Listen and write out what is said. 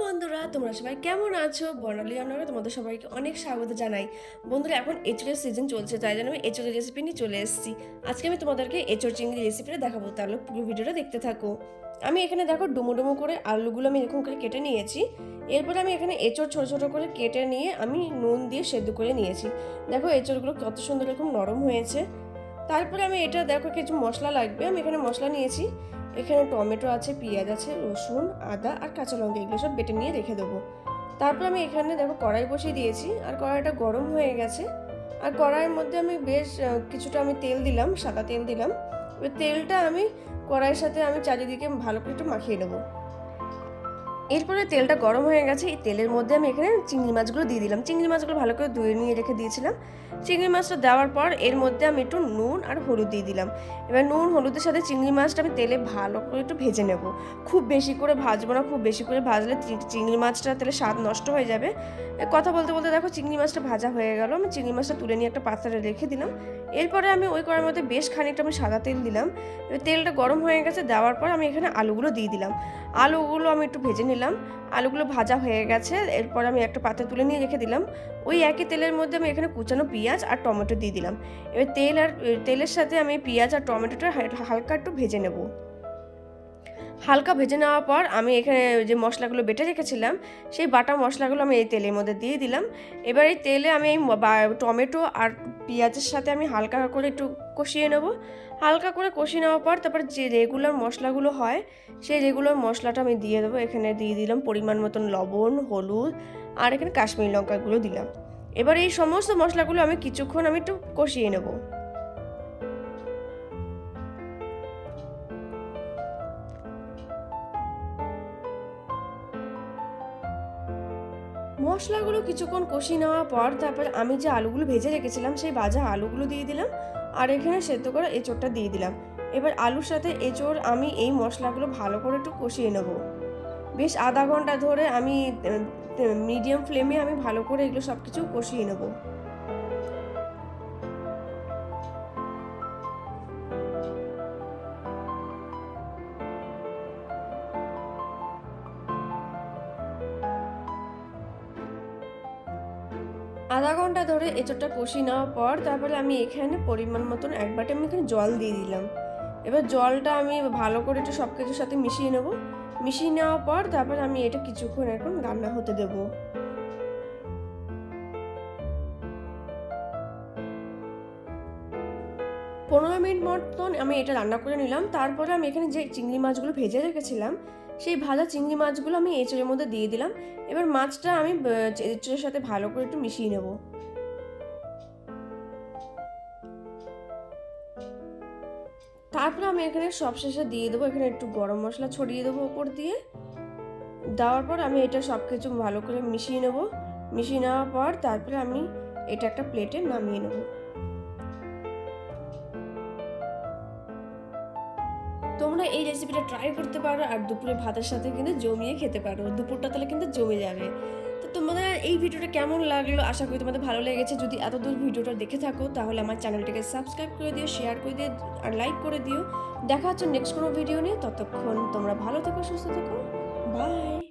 বন্ধুরা, তোমরা সবাই কেমন আছো? বর্ণালী রান্নাঘরে তোমাদের সবাইকে অনেক স্বাগত জানাই। বন্ধুরা, এখন এঁচোড়ের সিজন চলছে, তাই জন্য আমি এঁচোড়ের রেসিপি নিয়ে চলে এসেছি। আজকে আমি তোমাদেরকে এঁচোড় চিংড়ি রেসিপিটা দেখাবো, তাহলে পুরো ভিডিওটা দেখতে থাকো। আমি এখানে দেখো ডুমো ডুমো করে আলুগুলো আমি এরকম করে কেটে নিয়েছি। এরপরে আমি এখানে এঁচোড় ছোটো ছোটো করে কেটে নিয়ে আমি নুন দিয়ে সেদ্ধ করে নিয়েছি। দেখো এঁচোড়গুলো কত সুন্দর এরকম নরম হয়েছে। তারপরে আমি এটা দেখো কিছু মশলা লাগবে, আমি এখানে মশলা নিয়েছি। এখানে টমেটো আছে, পেঁয়াজ আছে, রসুন, আদা আর কাঁচা লঙ্কা, এগুলো সব বেটে নিয়ে রেখে দেবো। তারপর আমি এখানে দেখো কড়াই বসিয়ে দিয়েছি, আর কড়াইটা গরম হয়ে গেছে। আর কড়াইয়ের মধ্যে আমি বেশ কিছুটা আমি তেল দিলাম, সাদা তেল দিলাম। ওই তেলটা আমি কড়াইয়ের সাথে আমি চারিদিকে ভালো করে একটু মাখিয়ে নেবো। এরপরে তেলটা গরম হয়ে গেছে, এই তেলের মধ্যে আমি এখানে চিংড়ি মাছগুলো দিয়ে দিলাম। চিংড়ি মাছগুলো ভালো করে ধুয়ে নিয়ে রেখে দিয়েছিলাম। চিংড়ি মাছটা দেওয়ার পর এর মধ্যে আমি একটু নুন আর হলুদ দিয়ে দিলাম। এবার নুন হলুদের সাথে চিংড়ি মাছটা আমি তেলে ভালো করে একটু ভেজে নেব। খুব বেশি করে ভাজবো না, খুব বেশি করে ভাজলে চিংড়ি মাছটা তেলে স্বাদ নষ্ট হয়ে যাবে। কথা বলতে বলতে দেখো চিংড়ি মাছটা ভাজা হয়ে গেল। আমি চিংড়ি মাছটা তুলে নিয়ে একটা পাত্রে রেখে দিলাম। এরপরে আমি ওই কড়াইয়ের মধ্যে বেশ খানিকটা আমি সাদা তেল দিলাম। এবার তেলটা গরম হয়ে গেছে, দেওয়ার পর আমি এখানে আলুগুলো দিয়ে দিলাম। আলুগুলো আমি একটু ভেজে নিলাম। আলুগুলো ভাজা হয়ে গেছে, এরপর আমি একটা পাত্রে তুলে নিয়ে রেখে দিলাম। ওই একই তেলের মধ্যে আমি এখানে কুচানো পেঁয়াজ আর টমেটো দিয়ে দিলাম। এবার তেলের সাথে আমি পেঁয়াজ আর টমেটোটা হালকা একটু ভেজে নেব। হালকা ভেজে নেওয়ার পর আমি এখানে যে মশলাগুলো বেটে রেখেছিলাম, সেই বাটা মশলাগুলো আমি এই তেলের মধ্যে দিয়ে দিলাম। এবার এই তেলে আমি এই টমেটো আর পেঁয়াজের সাথে আমি হালকা করে একটু কষিয়ে নেব। হালকা করে কষিয়ে নেওয়ার পর তারপর যে রেগুলার মশলাগুলো হয়, সেই রেগুলার মশলাটা আমি দিয়ে দেবো। এখানে দিয়ে দিলাম পরিমাণ মতন লবণ, হলুদ আর এখানে কাশ্মীরি লঙ্কাগুলো দিলাম। এবার এই সমস্ত মশলাগুলো আমি কিছুক্ষণ আমি একটু কষিয়ে নেব। মশলাগুলো কিছুক্ষণ কষিয়ে নেওয়ার পর তারপর আমি যে আলুগুলো ভেজে রেখেছিলাম, সেই ভাজা আলুগুলো দিয়ে দিলাম। আর এখানে সেদ্ধ করা এঁচোড়টা দিয়ে দিলাম। এবার আলুর সাথে এঁচোড় আমি এই মশলাগুলো ভালো করে একটু কষিয়ে নেব। বেশ আধা ঘন্টা ধরে আমি মিডিয়াম ফ্লেমে আমি ভালো করে এগুলো সব কিছু কষিয়ে নেব। আধা ঘন্টা ধরে এঁচোড়টা কষিয়ে নেওয়ার পর তারপরে আমি এখানে পরিমাণ মতন এক বাটি আমি এখানে জল দিয়ে দিলাম। এবার জলটা আমি ভালো করে একটু সব কিছুর সাথে মিশিয়ে নেব। মিশিয়ে নেওয়ার পর তারপরে আমি এটা কিছুক্ষণ এখন রান্না হতে দেবো। 15 মিনিট মতন আমি এটা রান্না করে নিলাম। তারপরে আমি এখানে যে চিংড়ি মাছগুলো ভেজে রেখেছিলাম, সেই ভাজা চিংড়ি মাছগুলো আমি এঁচোড়ের মধ্যে দিয়ে দিলাম। এবার মাছটা আমি এঁচোড়ের সাথে ভালো করে একটু মিশিয়ে নেব। তারপরে আমি এখানে সবশেষে দিয়ে দেবো, এখানে একটু গরম মশলা ছড়িয়ে দেবো ওপর দিয়ে। দেওয়ার পর আমি এটা সব কিছু ভালো করে মিশিয়ে নেব। মিশিয়ে নেওয়ার পর তারপরে আমি এটা একটা প্লেটে নামিয়ে নেব। তোমরা এই রেসিপিটা ট্রাই করতে পারো, আর দুপুরে ভাতের সাথে কিন্তু জমিয়ে খেতে পারো। দুপুরটা তাহলে কিন্তু জমে যাবে। তো তোমাদের এই ভিডিওটা কেমন লাগলো, আশা করি তোমাদের ভালো লেগেছে। যদি এতদূর ভিডিওটা দেখে থাকো তাহলে আমার চ্যানেলটাকে সাবস্ক্রাইব করে দিও, শেয়ার করে দিও আর লাইক করে দিও। দেখা হচ্ছে নেক্সট কোনো ভিডিও নিয়ে। ততক্ষণ তোমরা ভালো থেকো, সুস্থ থেকো। বাই।